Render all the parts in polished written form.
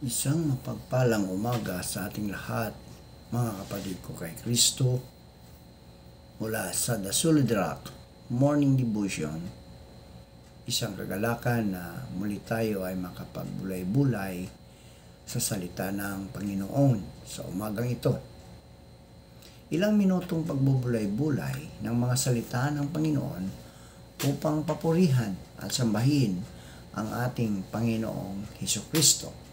Isang mapagpalang umaga sa ating lahat, mga kapatid ko kay Kristo, mula sa The Solid Rock Morning Devotion. Isang kagalakan na muli tayo ay makapagbulay-bulay sa salita ng Panginoon sa umagang ito. Ilang minutong pagbubulay-bulay ng mga salita ng Panginoon upang papurihan at sambahin ang ating Panginoong Hesukristo.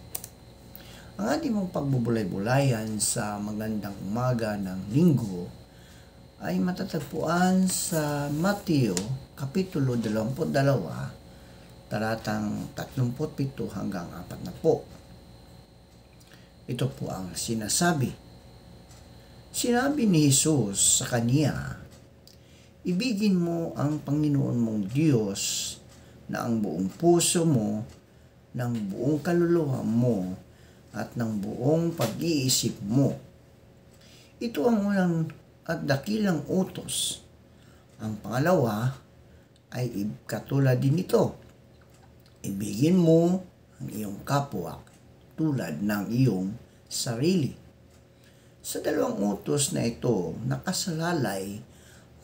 Ang ating mong pagbubulay-bulayan sa magandang umaga ng linggo ay matatagpuan sa Mateo Kapitulo 22, talatang 37 hanggang 40. Ito po ang sinasabi. Sinabi ni Jesus sa kaniya, ibigin mo ang Panginoon mong Diyos na ang buong puso mo, ng buong kaluluwa mo, at ng buong pag-iisip mo. Ito ang unang at dakilang utos. Ang pangalawa ay katulad din ito. Ibigin mo ang iyong kapwa tulad ng iyong sarili. Sa dalawang utos na ito, nakasalalay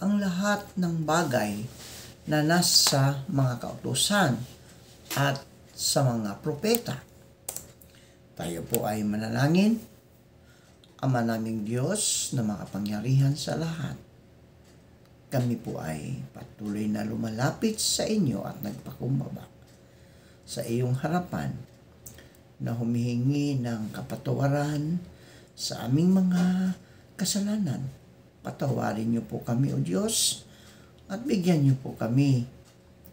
ang lahat ng bagay na nasa mga kautusan at sa mga propeta. Tayo po ay manalangin. Ama naming Diyos na makapangyarihan sa lahat, kami po ay patuloy na lumalapit sa inyo at nagpakumbaba sa iyong harapan na humihingi ng kapatawaran sa aming mga kasalanan. Patawarin niyo po kami, O Diyos, at bigyan niyo po kami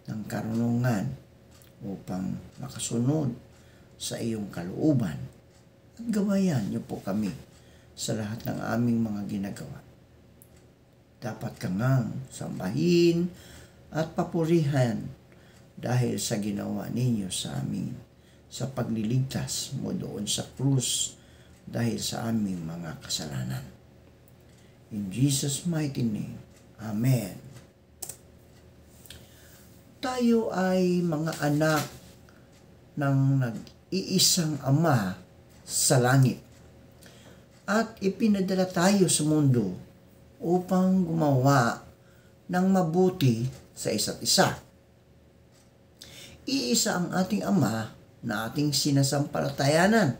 ng karunungan upang makasunod sa iyong kalooban at gabayan niyo po kami sa lahat ng aming mga ginagawa. Dapat ka ngang sambahin at papurihan dahil sa ginawa ninyo sa amin sa pagliligtas mo doon sa krus dahil sa aming mga kasalanan. In Jesus' mighty name, Amen. Tayo ay mga anak ng iisang Ama sa langit. At ipinadala tayo sa mundo upang gumawa ng mabuti sa isa't isa. Iisa ang ating Ama na ating sinasampalatayanan.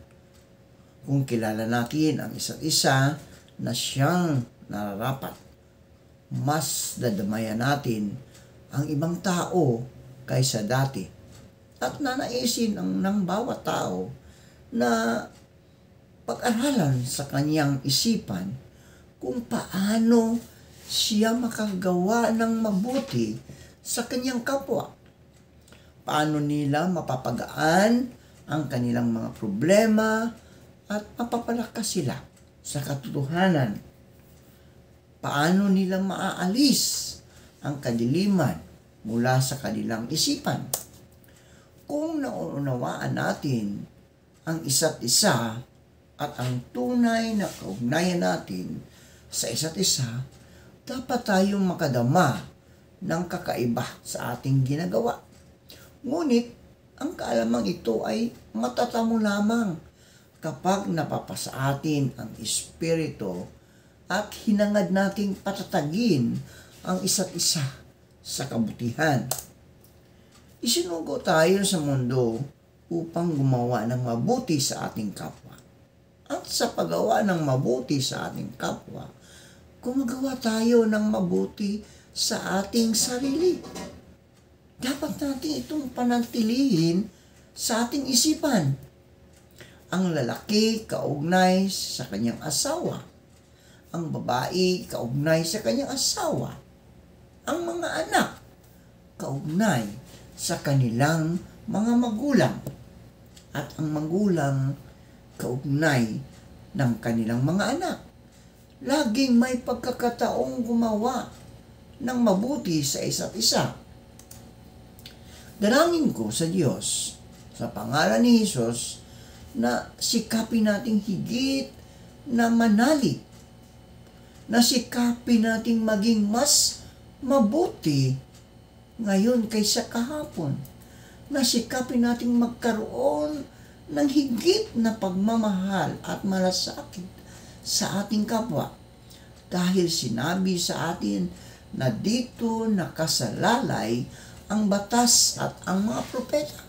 Kung kilala natin ang isa't isa na siyang nararapat, mas dadamayan natin ang ibang tao kaysa dati. At nanaisin ng bawat tao na pag-aralan sa kanyang isipan kung paano siya makagawa ng mabuti sa kanyang kapwa. Paano nila mapapagaan ang kanilang mga problema at mapapalakas sila sa katotohanan. Paano nila maaalis ang kadiliman mula sa kanilang isipan. Kung nauunawaan natin ang isa't isa at ang tunay na kaugnayan natin sa isa't isa, dapat tayong makadama ng kakaiba sa ating ginagawa. Ngunit, ang kaalamang ito ay matatamo lamang kapag napapasa atin ang Espiritu at hinangad nating patatagin ang isa't isa sa kabutihan. Isinugo tayo sa mundo upang gumawa ng mabuti sa ating kapwa. At sa paggawa ng mabuti sa ating kapwa, gumagawa tayo ng mabuti sa ating sarili. Dapat natin itong panatilihin sa ating isipan. Ang lalaki kaugnay sa kanyang asawa. Ang babae kaugnay sa kanyang asawa. Ang mga anak kaugnay sa kanilang mga magulang at ang magulang kaugnay ng kanilang mga anak. Laging may pagkakataong gumawa ng mabuti sa isa't isa. Dalangin ko sa Diyos, sa pangalan ni Jesus, na sikapin nating higit na manalig, na sikapin nating maging mas mabuti ngayon kaysa kahapon, na sikapin nating magkaroon ng higit na pagmamahal at malasakit sa ating kapwa. Dahil sinabi sa atin na dito nakasalalay ang batas at ang mga propeta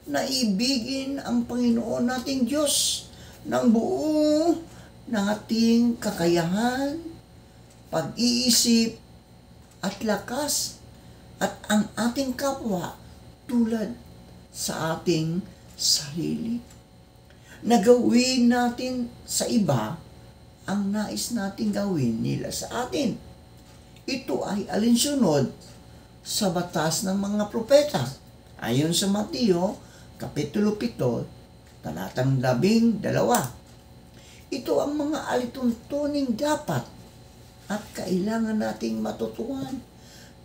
na ibigin ang Panginoon nating Diyos ng buo ng ating kakayahan, pag-iisip at lakas, at ang ating kapwa tulad sa ating sarili. Nagawin natin sa iba ang nais nating gawin nila sa atin. Ito ay alinsunod sa batas ng mga propeta. Ayon sa Mateo, Kapitulo 7, talatang 12. Ito ang mga alituntuning dapat at kailangan nating matutuhan.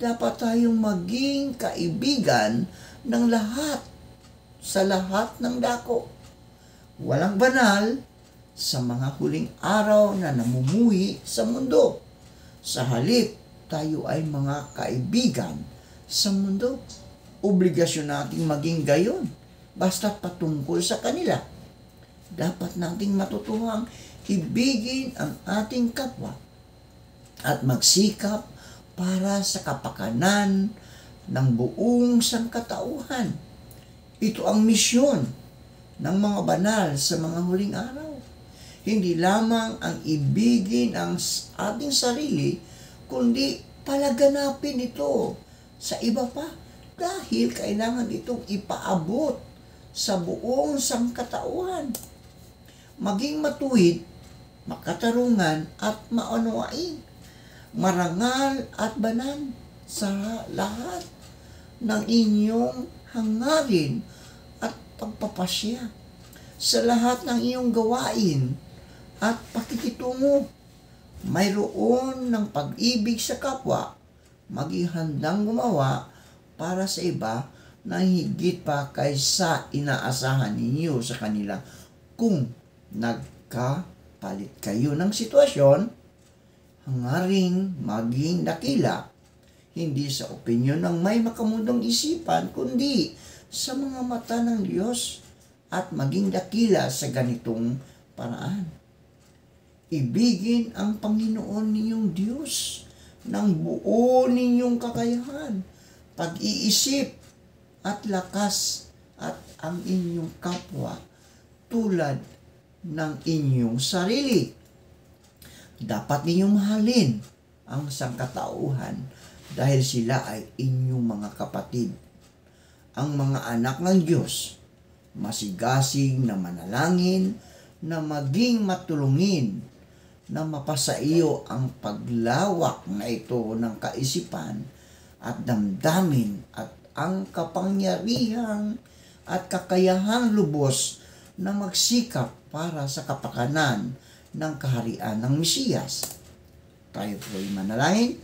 Dapat tayong maging kaibigan ng lahat sa lahat ng dako. Walang banal sa mga huling araw na namumuhi sa mundo. Sa halip, tayo ay mga kaibigan sa mundo. Obligasyon nating maging gayon, basta patungkol sa kanila. Dapat nating matutuhang ibigin ang ating kapwa at magsikap para sa kapakanan ng buong sangkatauhan. Ito ang misyon ng mga banal sa mga huling araw. Hindi lamang ang ibigin ang ating sarili, kundi palaganapin ito sa iba pa, dahil kailangan itong ipaabot sa buong sangkatauhan. Maging matuwid, makatarungan at maunawain, marangal at banal sa lahat ng inyong hangarin at pagpapasya, sa lahat ng iyong gawain at pakikitungo. Mayroon ng pag-ibig sa kapwa, maging handang gumawa para sa iba na higit pa kaysa inaasahan ninyo sa kanila. Kung nagkapalit kayo ng sitwasyon, hangaring maging dakila, hindi sa opinyon ng may makamundong isipan, kundi sa mga mata ng Diyos, at maging dakila sa ganitong paraan. Ibigin ang Panginoon ninyong Diyos ng buo ninyong kakayahan, pag-iisip at lakas, at ang inyong kapwa tulad ng inyong sarili. Dapat ninyong mahalin ang sangkatauhan dahil sila ay inyong mga kapatid. Ang mga anak ng Diyos, masigasig na manalangin, na maging matulungin, na mapasaiyo ang paglawak na ito ng kaisipan at damdamin at ang kapangyarihan at kakayahang lubos na magsikap para sa kapakanan ng kaharian ng Mesiyas. Tayo po'y manalangin.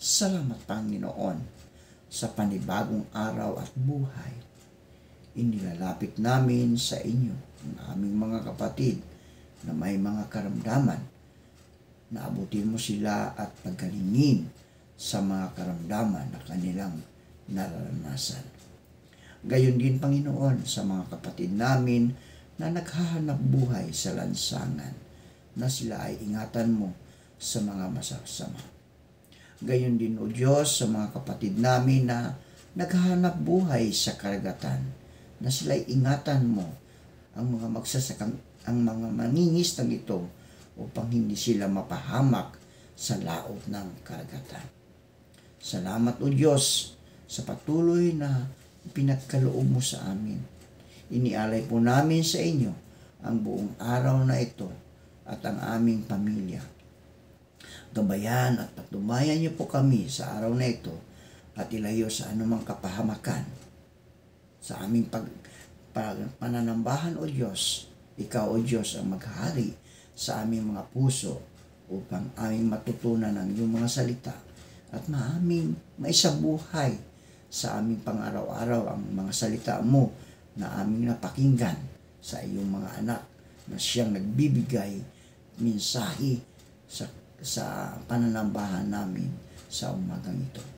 Salamat, Panginoon, sa panibagong araw at buhay. Inilalapit namin sa inyo ang aming mga kapatid na may mga karamdaman. Naabutin mo sila at pagkalingin sa mga karamdaman na kanilang nararanasan. Gayon din, Panginoon, sa mga kapatid namin na naghahanap buhay sa lansangan, na sila ay ingatan mo sa mga masasama. Gayon din, O Diyos, sa mga kapatid namin na naghahanap buhay sa karagatan, na sila ay ingatan mo ang mga ang mga mangingisdang ito upang hindi sila mapahamak sa laot ng karagatan. Salamat, O Diyos, sa patuloy na pinagkaloob mo sa amin. Inialay po namin sa inyo ang buong araw na ito at ang aming pamilya. Gabayan at patubayan niyo po kami sa araw na ito at ilayo sa anumang kapahamakan. Sa aming pananambahan, O Diyos, Ikaw, O Diyos, ang maghari sa aming mga puso upang aming matutunan ang iyong mga salita at maaming maisabuhay sa aming pang-araw-araw ang mga salita mo na aming napakinggan sa iyong mga anak na siyang nagbibigay mensahe sa pananambahan namin sa umagang ito.